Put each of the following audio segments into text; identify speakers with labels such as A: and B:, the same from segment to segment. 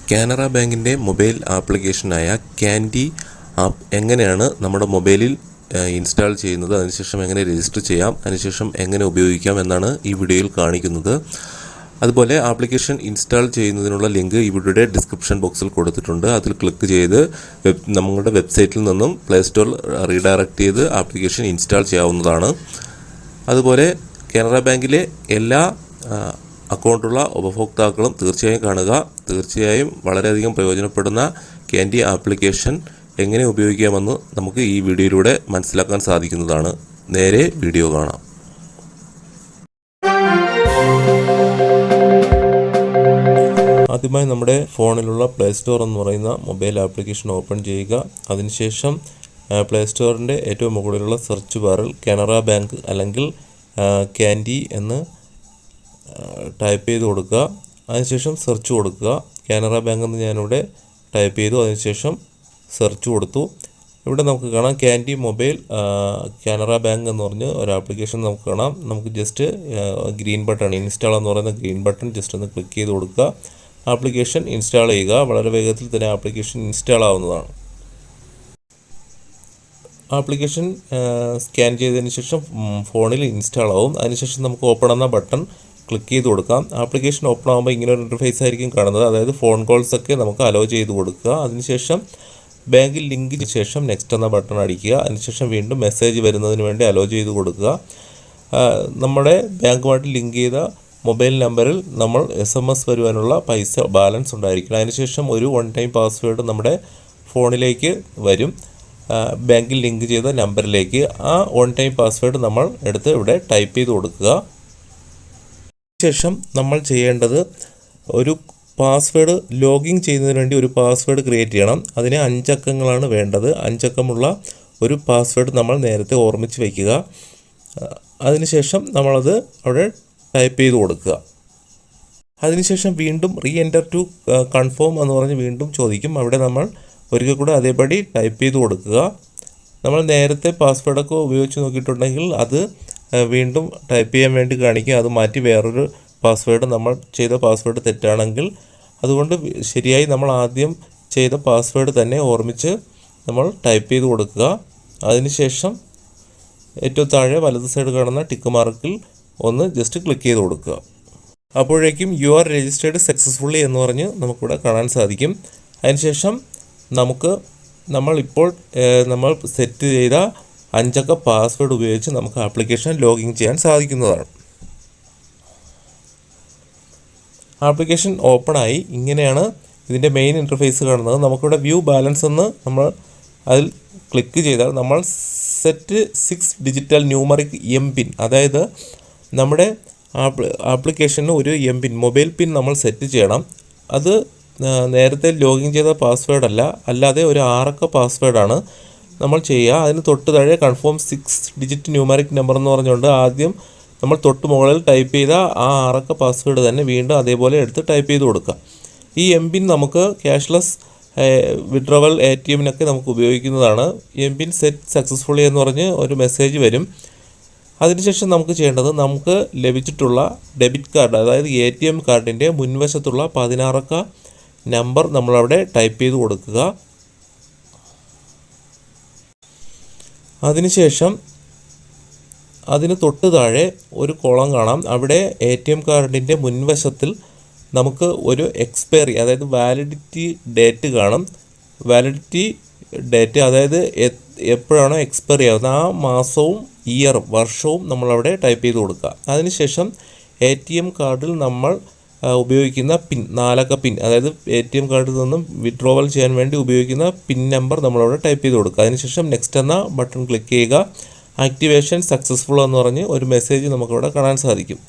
A: കാനറ ബാങ്കിൻ്റെ mobile ആപ്ലിക്കേഷനായ candy app എങ്ങനെയാണ് നമ്മുടെ മൊബൈലിൽ ഇൻസ്റ്റാൾ ചെയ്യുന്നത്, അതിനുശേഷം എങ്ങനെ രജിസ്റ്റർ ചെയ്യാം, അതിനുശേഷം എങ്ങനെ ഉപയോഗിക്കാം എന്നാണ് ഈ വീഡിയോയിൽ കാണിക്കുന്നത്. അതുപോലെ ആപ്ലിക്കേഷൻ ഇൻസ്റ്റാൾ ചെയ്യുന്നതിനുള്ള ലിങ്ക് ഇവിടെ ഡിസ്ക്രിപ്ഷൻ ബോക്സിൽ കൊടുത്തിട്ടുണ്ട്. അതിൽ ക്ലിക്ക് ചെയ്ത് നമ്മുടെ വെബ്സൈറ്റിൽ നിന്നും പ്ലേ സ്റ്റോറിൽ റീഡയറക്റ്റ് ചെയ്ത് ആപ്ലിക്കേഷൻ ഇൻസ്റ്റാൾ ചെയ്യാവുന്നതാണ്. അതുപോലെ കാനറ ബാങ്കിലെ എല്ലാ അക്കൗണ്ടുള്ള ഉപഭോക്താക്കളും തീർച്ചയായും കാണുക. തീർച്ചയായും വളരെയധികം പ്രയോജനപ്പെടുന്ന ക്യാൻഡി ആപ്ലിക്കേഷൻ എങ്ങനെ ഉപയോഗിക്കാമെന്ന് നമുക്ക് ഈ വീഡിയോയിലൂടെ മനസ്സിലാക്കാൻ സാധിക്കുന്നതാണ്. നേരെ വീഡിയോ കാണാം. ആദ്യമായി നമ്മുടെ ഫോണിലുള്ള പ്ലേ സ്റ്റോർ എന്ന് പറയുന്ന മൊബൈൽ ആപ്ലിക്കേഷൻ ഓപ്പൺ ചെയ്യുക. അതിനുശേഷം പ്ലേ സ്റ്റോറിൻ്റെ ഏറ്റവും മുകളിലുള്ള സെർച്ച് ബാറിൽ കാനറ ബാങ്ക് അല്ലെങ്കിൽ ക്യാൻഡി എന്ന് ടൈപ്പ് ചെയ്ത് കൊടുക്കുക. അതിനുശേഷം സെർച്ച് കൊടുക്കുക. കാനറ ബാങ്ക് എന്ന് ഞാനിവിടെ ടൈപ്പ് ചെയ്തു. അതിനുശേഷം സെർച്ച് കൊടുത്തു. ഇവിടെ നമുക്ക് കാണാം ക്യാൻഡി മൊബൈൽ കാനറ ബാങ്ക് എന്ന് പറഞ്ഞ് ഒരു ആപ്ലിക്കേഷൻ നമുക്ക് കാണാം. നമുക്ക് ജസ്റ്റ് ഗ്രീൻ ബട്ടൺ ഇൻസ്റ്റാൾ എന്ന് പറയുന്ന ഗ്രീൻ ബട്ടൺ ജസ്റ്റ് ഒന്ന് ക്ലിക്ക് ചെയ്ത് കൊടുക്കുക. ആപ്ലിക്കേഷൻ ഇൻസ്റ്റാൾ ചെയ്യുക. വളരെ വേഗത്തിൽ തന്നെ ആപ്ലിക്കേഷൻ ഇൻസ്റ്റാൾ ആവുന്നതാണ്. ആപ്ലിക്കേഷൻ സ്കാൻ ചെയ്തതിന് ശേഷം ഫോണിൽ ഇൻസ്റ്റാൾ ആവും. അതിനുശേഷം നമുക്ക് ഓപ്പൺ എന്ന ബട്ടൺ ക്ലിക്ക് ചെയ്ത് കൊടുക്കാം. ആപ്ലിക്കേഷൻ ഓപ്പൺ ആകുമ്പോൾ ഇങ്ങനെ ഒരു ഇൻ്റർഫേസ് ആയിരിക്കും കാണുന്നത്. അതായത് ഫോൺ കോൾസൊക്കെ നമുക്ക് അലോ ചെയ്ത് കൊടുക്കുക. അതിനുശേഷം ബാങ്കിൽ ലിങ്കിന് ശേഷം നെക്സ്റ്റ് എന്ന ബട്ടൺ അടിക്കുക. അതിനുശേഷം വീണ്ടും മെസ്സേജ് വരുന്നതിന് വേണ്ടി അലോ ചെയ്ത് കൊടുക്കുക. നമ്മുടെ ബാങ്കുമായിട്ട് ലിങ്ക് ചെയ്ത മൊബൈൽ നമ്പറിൽ നമ്മൾ SMS വരുവാനുള്ള പൈസ ബാലൻസ് ഉണ്ടായിരിക്കണം. അതിനുശേഷം ഒരു വൺ ടൈം പാസ്വേഡ് നമ്മുടെ ഫോണിലേക്ക് വരും, ബാങ്കിൽ ലിങ്ക് ചെയ്ത നമ്പറിലേക്ക്. ആ വൺ ടൈം പാസ്വേഡ് നമ്മൾ എടുത്ത് ഇവിടെ ടൈപ്പ് ചെയ്ത് കൊടുക്കുക. ശേഷം നമ്മൾ ചെയ്യേണ്ടത് ഒരു പാസ്വേഡ് ലോഗിൻ ചെയ്യുന്നതിന് വേണ്ടി ഒരു പാസ്വേഡ് ക്രിയേറ്റ് ചെയ്യണം. അതിന് 5 അക്കങ്ങളാണ് വേണ്ടത്. 5 അക്കമുള്ള ഒരു പാസ്വേഡ് നമ്മൾ നേരത്തെ ഓർമ്മിച്ച് വയ്ക്കുക. അതിനുശേഷം നമ്മളത് അവിടെ ടൈപ്പ് ചെയ്ത് കൊടുക്കുക. അതിനുശേഷം വീണ്ടും റീ എൻ്റർ ടു കൺഫേം എന്ന് പറഞ്ഞ് വീണ്ടും ചോദിക്കും. അവിടെ നമ്മൾ ഒരിക്കൽ കൂടെ അതേപടി ടൈപ്പ് ചെയ്ത് കൊടുക്കുക. നമ്മൾ നേരത്തെ പാസ്വേഡൊക്കെ ഉപയോഗിച്ച് നോക്കിയിട്ടുണ്ടെങ്കിൽ അത് വീണ്ടും ടൈപ്പ് ചെയ്യാൻ വേണ്ടി കാണിക്കും. അത് മാറ്റി വേറൊരു പാസ്വേഡ്, നമ്മൾ ചെയ്ത പാസ്വേഡ് തെറ്റാണെങ്കിൽ അതുകൊണ്ട് ശരിയായി നമ്മൾ ആദ്യം ചെയ്ത പാസ്വേഡ് തന്നെ ഓർമ്മിച്ച് നമ്മൾ ടൈപ്പ് ചെയ്ത് കൊടുക്കുക. അതിനുശേഷം ഏറ്റവും താഴെ വലത് സൈഡ് കാണുന്ന ടിക്ക് മാർക്കിൽ ഒന്ന് ജസ്റ്റ് ക്ലിക്ക് ചെയ്ത് കൊടുക്കുക. അപ്പോഴേക്കും യു ആർ രജിസ്റ്റേർഡ് സക്സസ്ഫുള്ളി എന്ന് പറഞ്ഞ് നമുക്കിവിടെ കാണാൻ സാധിക്കും. അതിനുശേഷം നമ്മളിപ്പോൾ നമ്മൾ സെറ്റ് ചെയ്ത 5 അക്ക പാസ്വേഡ് ഉപയോഗിച്ച് നമുക്ക് ആപ്ലിക്കേഷൻ ലോഗിൻ ചെയ്യാൻ സാധിക്കുന്നതാണ്. ആപ്ലിക്കേഷൻ ഓപ്പണായി. ഇങ്ങനെയാണ് ഇതിൻ്റെ മെയിൻ ഇൻ്റർഫേസ് കാണുന്നത്. നമുക്കിവിടെ വ്യൂ ബാലൻസ് എന്ന് നമ്മൾ അതിൽ ക്ലിക്ക് ചെയ്താൽ നമ്മൾ സെറ്റ് 6 ഡിജിറ്റൽ ന്യൂമറിക് MPIN, അതായത് നമ്മുടെ ആപ്ലിക്കേഷന് ഒരു MPIN മൊബൈൽ പിൻ നമ്മൾ സെറ്റ് ചെയ്യണം. അത് നേരത്തെ ലോഗിൻ ചെയ്ത പാസ്വേഡ് അല്ലാതെ ഒരു 6 അക്ക പാസ്വേഡാണ് നമ്മൾ ചെയ്യുക. അതിന് തൊട്ട് താഴെ കൺഫേം 6 ഡിജിറ്റ് ന്യൂമറിക് നമ്പർ എന്ന് പറഞ്ഞുകൊണ്ട് ആദ്യം നമ്മൾ തൊട്ട് മുകളിൽ ടൈപ്പ് ചെയ്ത ആ 6 അക്ക പാസ്വേഡ് തന്നെ വീണ്ടും അതേപോലെ എടുത്ത് ടൈപ്പ് ചെയ്ത് കൊടുക്കുക. ഈ MPIN നമുക്ക് ക്യാഷ്ലെസ് വിഡ്രോവൽ ATMനൊക്കെ നമുക്ക് ഉപയോഗിക്കുന്നതാണ്. MPIN സെറ്റ് സക്സസ്ഫുള്ളി എന്ന് പറഞ്ഞ് ഒരു മെസ്സേജ് വരും. അതിനുശേഷം നമുക്ക് ചെയ്യേണ്ടത് നമുക്ക് ലഭിച്ചിട്ടുള്ള ഡെബിറ്റ് കാർഡ്, അതായത് ATM കാർഡിൻ്റെ മുൻവശത്തുള്ള 16 അക്ക നമ്പർ നമ്മളവിടെ ടൈപ്പ് ചെയ്ത് കൊടുക്കുക. അതിനുശേഷം അതിന് തൊട്ട് താഴെ ഒരു കോളം കാണാം. അവിടെ ATM കാർഡിൻ്റെ മുൻവശത്തിൽ നമുക്ക് ഒരു എക്സ്പയറി, അതായത് വാലിഡിറ്റി ഡേറ്റ് കാണും. വാലിഡിറ്റി ഡേറ്റ് അതായത് എപ്പോഴാണോ എക്സ്പയറി ആകുന്നത് ആ മാസവും ഇയറും വർഷവും നമ്മളവിടെ ടൈപ്പ് ചെയ്ത് കൊടുക്കുക. അതിനുശേഷം ATM കാർഡിൽ നമ്മൾ ഉപയോഗിക്കുന്ന പിൻ, 4 അക്ക പിൻ, അതായത് ATM കാർഡിൽ നിന്നും വിഡ്രോവൽ ചെയ്യാൻ വേണ്ടി ഉപയോഗിക്കുന്ന പിൻ നമ്പർ നമ്മളവിടെ ടൈപ്പ് ചെയ്ത് കൊടുക്കുക. അതിനുശേഷം നെക്സ്റ്റ് എന്ന ബട്ടൺ ക്ലിക്ക് ചെയ്യുക. ആക്ടിവേഷൻ സക്സസ്ഫുൾ എന്ന് പറഞ്ഞ് ഒരു മെസ്സേജ് നമുക്കിവിടെ കാണാൻ സാധിക്കും.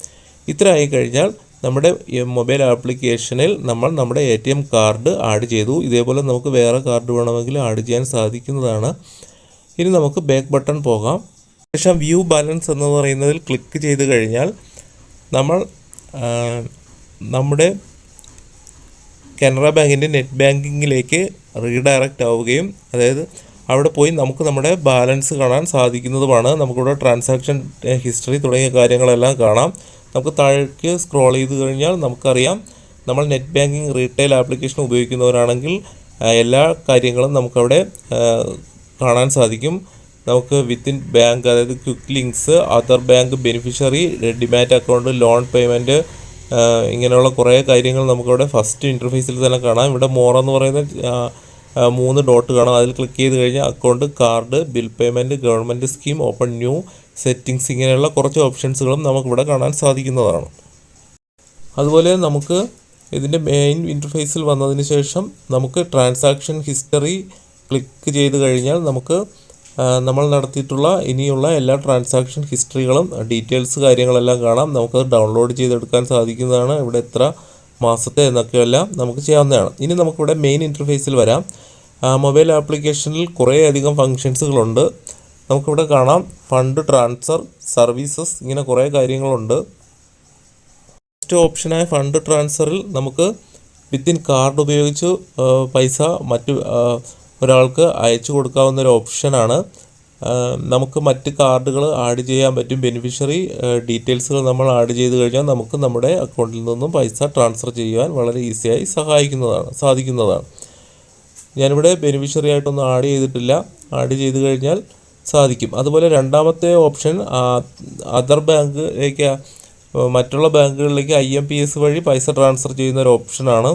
A: ഇത്ര ആയി കഴിഞ്ഞാൽ നമ്മുടെ മൊബൈൽ ആപ്ലിക്കേഷനിൽ നമ്മൾ നമ്മുടെ ATM കാർഡ് ആഡ് ചെയ്തു. ഇതേപോലെ നമുക്ക് വേറെ കാർഡ് വേണമെങ്കിൽ ആഡ് ചെയ്യാൻ സാധിക്കുന്നതാണ്. ഇനി നമുക്ക് ബാക്ക് ബട്ടൺ പോകാം. ശേഷം വ്യൂ ബാലൻസ് എന്ന് പറയുന്നതിൽ ക്ലിക്ക് ചെയ്ത് കഴിഞ്ഞാൽ നമ്മൾ നമ്മുടെ കാനറ ബാങ്കിൻ്റെ നെറ്റ് ബാങ്കിങ്ങിലേക്ക് റീഡയറക്റ്റ് ആവുകയും അതായത് അവിടെ പോയി നമുക്ക് നമ്മുടെ ബാലൻസ് കാണാൻ സാധിക്കുന്നതുമാണ്. നമുക്കിവിടെ ട്രാൻസാക്ഷൻ ഹിസ്റ്ററി തുടങ്ങിയ കാര്യങ്ങളെല്ലാം കാണാം. നമുക്ക് താഴേക്ക് സ്ക്രോൾ ചെയ്ത് കഴിഞ്ഞാൽ നമുക്കറിയാം നമ്മൾ നെറ്റ് ബാങ്കിങ് റീറ്റെയിൽ ആപ്ലിക്കേഷൻ ഉപയോഗിക്കുന്നവരാണെങ്കിൽ എല്ലാ കാര്യങ്ങളും നമുക്കവിടെ കാണാൻ സാധിക്കും. നമുക്ക് വിത്തിൻ ബാങ്ക്, അതായത് quick links, other bank beneficiary, demat account, loan payment, ഇങ്ങനെയുള്ള കുറേ കാര്യങ്ങൾ നമുക്കവിടെ ഫസ്റ്റ് ഇൻ്റർഫേസിൽ തന്നെ കാണാം. ഇവിടെ മോർ എന്ന് പറയുന്ന 3 ഡോട്ട് കാണാം. അതിൽ ക്ലിക്ക് ചെയ്ത് കഴിഞ്ഞാൽ account, card, bill payment, government scheme, open new, settings, ഇങ്ങനെയുള്ള കുറച്ച് ഓപ്ഷൻസുകളും നമുക്കിവിടെ കാണാൻ സാധിക്കുന്നതാണ്. അതുപോലെ നമുക്ക് ഇതിൻ്റെ മെയിൻ ഇൻ്റർഫേസിൽ വന്നതിന് ശേഷം നമുക്ക് ട്രാൻസാക്ഷൻ ഹിസ്റ്ററി ക്ലിക്ക് ചെയ്ത് കഴിഞ്ഞാൽ നമുക്ക് നമ്മൾ നടത്തിയിട്ടുള്ള ഇനിയുള്ള എല്ലാ ട്രാൻസാക്ഷൻ ഹിസ്റ്ററികളും ഡീറ്റെയിൽസ് കാര്യങ്ങളെല്ലാം കാണാം. നമുക്കത് ഡൗൺലോഡ് ചെയ്തെടുക്കാൻ സാധിക്കുന്നതാണ്. ഇവിടെ എത്ര മാസത്തെ എന്നൊക്കെയെല്ലാം നമുക്ക് ചെയ്യാവുന്നതാണ്. ഇനി നമുക്കിവിടെ മെയിൻ ഇൻ്റർഫേസിൽ വരാം. മൊബൈൽ ആപ്ലിക്കേഷനിൽ കുറേയധികം ഫങ്ഷൻസുകളുണ്ട്. നമുക്കിവിടെ കാണാം ഫണ്ട് ട്രാൻസ്ഫർ, സർവീസസ്, ഇങ്ങനെ കുറേ കാര്യങ്ങളുണ്ട്. ഫസ്റ്റ് ഓപ്ഷനായ ഫണ്ട് ട്രാൻസ്ഫറിൽ നമുക്ക് വിത്തിൻ കാർഡ് ഉപയോഗിച്ച് പൈസ മറ്റു ഒരാൾക്ക് അയച്ചു കൊടുക്കാവുന്ന ഒരു ഓപ്ഷനാണ്. നമുക്ക് മറ്റ് കാർഡുകൾ ആഡ് ചെയ്യാൻ പറ്റും. ബെനിഫിഷ്യറി ഡീറ്റെയിൽസുകൾ നമ്മൾ ആഡ് ചെയ്ത് കഴിഞ്ഞാൽ നമുക്ക് നമ്മുടെ അക്കൗണ്ടിൽ നിന്നും പൈസ ട്രാൻസ്ഫർ ചെയ്യുവാൻ വളരെ ഈസിയായി സാധിക്കുന്നതാണ്. ഞാനിവിടെ ബെനിഫിഷ്യറി ആയിട്ടൊന്നും ആഡ് ചെയ്തിട്ടില്ല. ആഡ് ചെയ്ത് കഴിഞ്ഞാൽ സാധിക്കും. അതുപോലെ രണ്ടാമത്തെ ഓപ്ഷൻ അതർ ബാങ്കിലേക്ക്, മറ്റുള്ള ബാങ്കുകളിലേക്ക് IMPS വഴി പൈസ ട്രാൻസ്ഫർ ചെയ്യുന്ന ഒരു ഓപ്ഷനാണ്.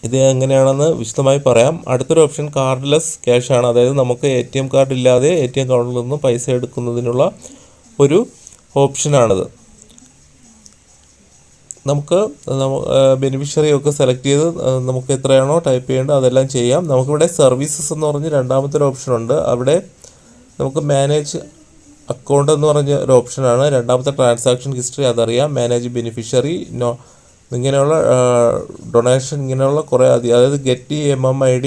A: ഇത് എങ്ങനെയാണെന്ന് വിശദമായി പറയാം. അടുത്തൊരു ഓപ്ഷൻ കാർഡ്ലെസ് ക്യാഷ് ആണ്. അതായത് നമുക്ക് ATM കാർഡ് ഇല്ലാതെ ATM കൗണ്ടറിൽ നിന്നും പൈസ എടുക്കുന്നതിനുള്ള ഒരു ഓപ്ഷനാണിത്. നമുക്ക് ബെനിഫിഷ്യറി ഒക്കെ സെലക്ട് ചെയ്ത് നമുക്ക് എത്രയാണോ ടൈപ്പ് ചെയ്യേണ്ടത് അതെല്ലാം ചെയ്യാം. നമുക്കിവിടെ സർവീസസ് എന്ന് പറഞ്ഞ് രണ്ടാമത്തെ ഒരു ഓപ്ഷനുണ്ട്. അവിടെ നമുക്ക് മാനേജ് അക്കൗണ്ട് എന്ന് പറഞ്ഞ ഒരു ഓപ്ഷനാണ്. രണ്ടാമത്തെ ട്രാൻസാക്ഷൻ ഹിസ്റ്ററി അതറിയാം. മാനേജ് ബെനിഫിഷ്യറി, ഇങ്ങനെയുള്ള ഡൊണേഷൻ, ഇങ്ങനെയുള്ള കുറേ അതായത് get MMID,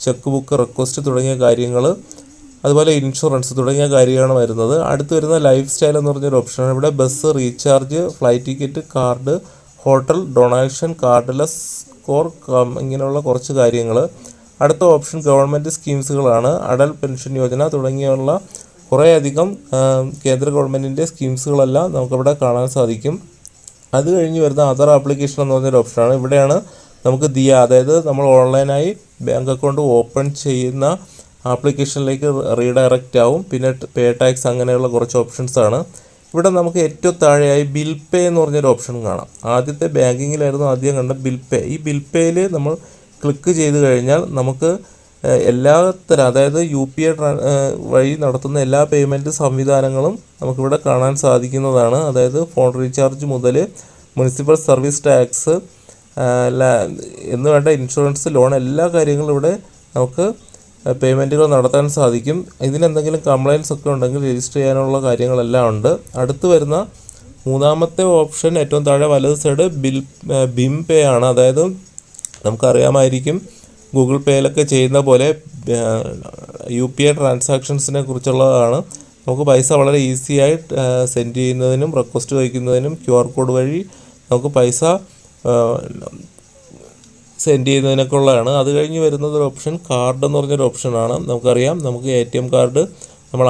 A: check book request തുടങ്ങിയ കാര്യങ്ങൾ, അതുപോലെ ഇൻഷുറൻസ് തുടങ്ങിയ കാര്യമാണ് വരുന്നത്. അടുത്ത് വരുന്ന ലൈഫ് സ്റ്റൈൽ എന്ന് പറഞ്ഞൊരു ഓപ്ഷനാണ്. ഇവിടെ bus, recharge, flight ticket, card, hotel, donation, cardless score, ഇങ്ങനെയുള്ള കുറച്ച് കാര്യങ്ങൾ. അടുത്ത ഓപ്ഷൻ ഗവൺമെൻറ് സ്കീംസുകളാണ്. അടൽ പെൻഷൻ യോജന തുടങ്ങിയുള്ള കുറേയധികം കേന്ദ്ര ഗവൺമെൻറ്റിൻ്റെ സ്കീംസുകളെല്ലാം നമുക്കവിടെ കാണാൻ സാധിക്കും. അത് കഴിഞ്ഞ് വരുന്ന അതർ ആപ്ലിക്കേഷൻ എന്ന് പറഞ്ഞൊരു ഓപ്ഷനാണ്. ഇവിടെയാണ് നമുക്ക് അതായത് നമ്മൾ ഓൺലൈനായി ബാങ്ക് അക്കൗണ്ട് ഓപ്പൺ ചെയ്യുന്ന ആപ്ലിക്കേഷനിലേക്ക് റീഡയറക്റ്റ് ആവും. പിന്നെ പേ ടാക്സ്, അങ്ങനെയുള്ള കുറച്ച് ഓപ്ഷൻസാണ്. ഇവിടെ നമുക്ക് ഏറ്റവും താഴെയായി ബിൽ പേ എന്ന് പറഞ്ഞൊരു ഓപ്ഷൻ കാണാം. ആദ്യത്തെ ബാങ്കിങ്ങിലായിരുന്നു ആദ്യം കണ്ട ബിൽ പേ. ഈ ബിൽ പേയിൽ നമ്മൾ ക്ലിക്ക് ചെയ്ത് കഴിഞ്ഞാൽ നമുക്ക് എല്ലാത്തരം, അതായത് UPI വഴി നടത്തുന്ന എല്ലാ പേയ്മെൻറ്റ് സംവിധാനങ്ങളും നമുക്കിവിടെ കാണാൻ സാധിക്കുന്നതാണ്. അതായത് ഫോൺ റീചാർജ് മുതൽ മുനിസിപ്പൽ സർവീസ് ടാക്സ് എന്ന് വേണ്ട ഇൻഷുറൻസ്, ലോൺ, എല്ലാ കാര്യങ്ങളും ഇവിടെ നമുക്ക് പേയ്മെൻറ്റുകൾ നടത്താൻ സാധിക്കും. ഇതിനെന്തെങ്കിലും കംപ്ലയിൻസ് ഒക്കെ ഉണ്ടെങ്കിൽ രജിസ്റ്റർ ചെയ്യാനുള്ള കാര്യങ്ങളെല്ലാം ഉണ്ട്. അടുത്ത് വരുന്ന മൂന്നാമത്തെ ഓപ്ഷൻ ഏറ്റവും താഴെ വലത് സൈഡ് BIM പേ ആണ്. അതായത് നമുക്കറിയാമായിരിക്കും ഗൂഗിൾ പേയിലൊക്കെ ചെയ്യുന്ന പോലെ UPI ട്രാൻസാക്ഷൻസിനെ കുറിച്ചുള്ളതാണ്. നമുക്ക് പൈസ വളരെ ഈസിയായി സെൻഡ് ചെയ്യുന്നതിനും റിക്വസ്റ്റ് വയ്ക്കുന്നതിനും QR കോഡ് വഴി നമുക്ക് പൈസ സെൻഡ് ചെയ്യുന്നതിനൊക്കെ ഉള്ളതാണ്. അത് കഴിഞ്ഞ് വരുന്നത് ഒരു ഓപ്ഷൻ കാർഡ് എന്ന് പറഞ്ഞൊരു ഓപ്ഷനാണ്. നമുക്കറിയാം നമുക്ക് ATM കാർഡ് നമ്മൾ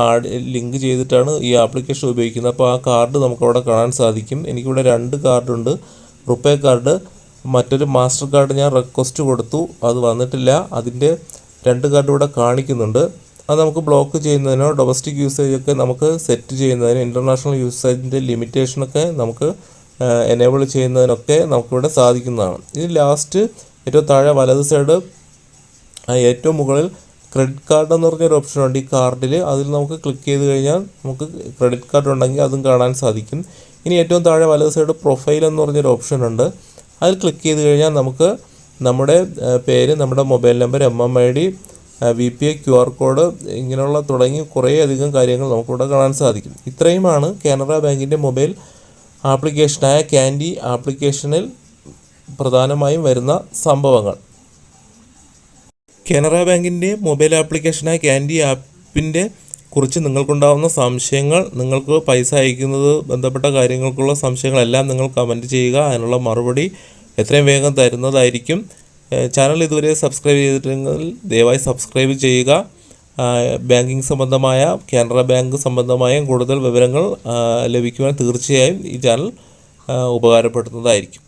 A: ലിങ്ക് ചെയ്തിട്ടാണ് ഈ ആപ്ലിക്കേഷൻ ഉപയോഗിക്കുന്നത്. അപ്പോൾ ആ കാർഡ് നമുക്കവിടെ കാണാൻ സാധിക്കും. എനിക്കിവിടെ 2 കാർഡുണ്ട്. റുപ്പേ കാർഡ്, മറ്റൊരു മാസ്റ്റർ കാർഡ് ഞാൻ റിക്വസ്റ്റ് കൊടുത്തു, അത് വന്നിട്ടില്ല. അതിൻ്റെ 2 കാർഡ് ഇവിടെ കാണിക്കുന്നുണ്ട്. അത് നമുക്ക് ബ്ലോക്ക് ചെയ്യുന്നതിനോ ഡൊമസ്റ്റിക് യൂസേജൊക്കെ നമുക്ക് സെറ്റ് ചെയ്യുന്നതിനോ ഇൻ്റർനാഷണൽ യൂസേജിൻ്റെ ലിമിറ്റേഷനൊക്കെ നമുക്ക് എനേബിൾ ചെയ്യുന്നതിനൊക്കെ നമുക്കിവിടെ സാധിക്കുന്നതാണ്. ഇനി ലാസ്റ്റ് ഏറ്റവും താഴെ വലത് സൈഡ് ഏറ്റവും മുകളിൽ ക്രെഡിറ്റ് കാർഡ് എന്ന് പറഞ്ഞൊരു ഓപ്ഷനുണ്ട്. ഈ കാർഡിൽ അതിൽ നമുക്ക് ക്ലിക്ക് ചെയ്ത് കഴിഞ്ഞാൽ നമുക്ക് ക്രെഡിറ്റ് കാർഡ് ഉണ്ടെങ്കിൽ അതും കാണാൻ സാധിക്കും. ഇനി ഏറ്റവും താഴെ വലത് സൈഡ് പ്രൊഫൈൽ എന്ന് പറഞ്ഞൊരു ഓപ്ഷനുണ്ട്. അതിൽ ക്ലിക്ക് ചെയ്ത് കഴിഞ്ഞാൽ നമുക്ക് നമ്മുടെ പേര്, നമ്മുടെ mobile number, MMID, VPI, QR code, ഇങ്ങനെയുള്ള തുടങ്ങി കുറേയധികം കാര്യങ്ങൾ നമുക്കിവിടെ കാണാൻ സാധിക്കും. ഇത്രയുമാണ് കാനറ ബാങ്കിൻ്റെ മൊബൈൽ ആപ്ലിക്കേഷനായ ക്യാൻഡി ആപ്ലിക്കേഷനിൽ പ്രധാനമായും വരുന്ന സംഭവങ്ങൾ. കാനറ ബാങ്കിൻ്റെ മൊബൈൽ ആപ്ലിക്കേഷനായ ക്യാൻഡി ആപ്പിൻ്റെ കുറിച്ച് നിങ്ങൾക്കുണ്ടാകുന്ന സംശയങ്ങൾ, നിങ്ങൾക്ക് പൈസ അയക്കുന്നത് ബന്ധപ്പെട്ട കാര്യങ്ങൾക്കുള്ള സംശയങ്ങളെല്ലാം നിങ്ങൾ കമൻറ്റ് ചെയ്യുക. അതിനുള്ള മറുപടി എത്രയും വേഗം തരുന്നതായിരിക്കും. ചാനൽ ഇതുവരെ സബ്സ്ക്രൈബ് ചെയ്തിട്ടുണ്ടെങ്കിൽ ദയവായി സബ്സ്ക്രൈബ് ചെയ്യുക. ബാങ്കിങ് സംബന്ധമായ, കാനറ ബാങ്ക് സംബന്ധമായ കൂടുതൽ വിവരങ്ങൾ ലഭിക്കുവാൻ തീർച്ചയായും ഈ ചാനൽ ഉപകാരപ്പെടുന്നതായിരിക്കും.